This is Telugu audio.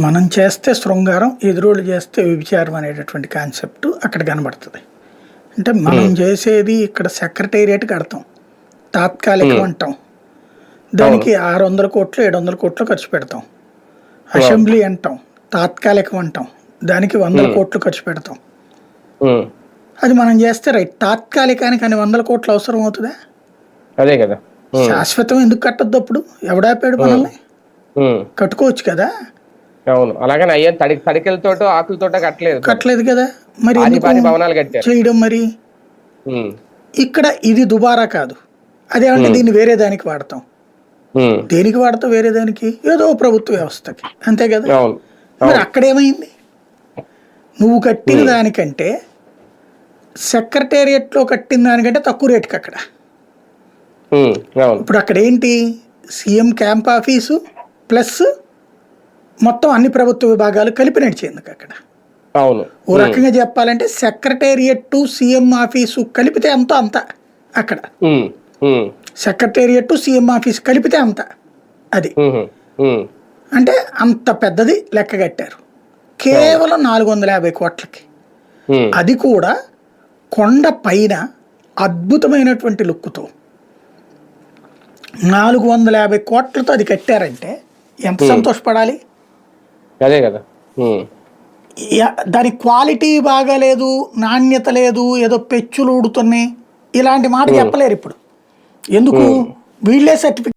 మనం చేస్తే శృంగారం, ఎదురోళ్ళు చేస్తే వ్యభిచారం అనేటటువంటి కాన్సెప్ట్ అక్కడ కనబడుతుంది. అంటే మనం చేసేది ఇక్కడ సెక్రటేరియట్ కడతాం, తాత్కాలికం అంటాం, దానికి 600 కోట్లు 700 కోట్లు ఖర్చు పెడతాం. అసెంబ్లీ అంటాం, తాత్కాలికం అంటాం, దానికి 100 కోట్లు ఖర్చు పెడతాం. అది మనం చేస్తే రైట్. తాత్కాలికానికి అని 100 కోట్లు అవసరం అవుతుందా? అదే కదా. శాశ్వతం ఎందుకు కట్టద్దు? అప్పుడు ఎవడాపాడు మనల్ని? కట్టుకోవచ్చు కదా. అవును, అలాగే అయ్యా తడికలతో ఆకులతో కట్టలేదు కదా. మరి భవనాలు కట్టారు చేయడం. మరి ఇక్కడ ఇది దుబారా కాదు. అదేమంటే దీన్ని వేరే దానికి వాడతాం. దేనికి వాడతాం? వేరే దానికి, ఏదో ప్రభుత్వ వ్యవస్థకి, అంతే కదా. మరి అక్కడేమైంది? నువ్వు కట్టిన దానికంటే సెక్రటేరియట్లో కట్టిన దానికంటే తక్కువ రేటుకి అక్కడ. ఇప్పుడు అక్కడ ఏంటి? సీఎం క్యాంప్ ఆఫీసు ప్లస్ మొత్తం అన్ని ప్రభుత్వ విభాగాలు కలిపి నడిచేందుకు అక్కడ. ఓ రకంగా చెప్పాలంటే సెక్రటేరియట్ టు సీఎం ఆఫీసు కలిపితే ఎంతో అంత అక్కడ. సెక్రటేరియట్ టు సీఎం ఆఫీస్ కలిపితే అంత. అది అంటే అంత పెద్దది లెక్క కట్టారు కేవలం 450 కోట్లకి. అది కూడా కొండ పైన అద్భుతమైనటువంటి లుక్కుతో 450 కోట్లతో అది కట్టారంటే ఎంత సంతోషపడాలి. అదే కదా. దాని క్వాలిటీ బాగాలేదు, నాణ్యత లేదు, ఏదో పెచ్చులు ఊడుతున్నాయి, ఇలాంటి మాట చెప్పలేరు ఇప్పుడు. ఎందుకు? వీళ్ళే సర్టిఫికేట్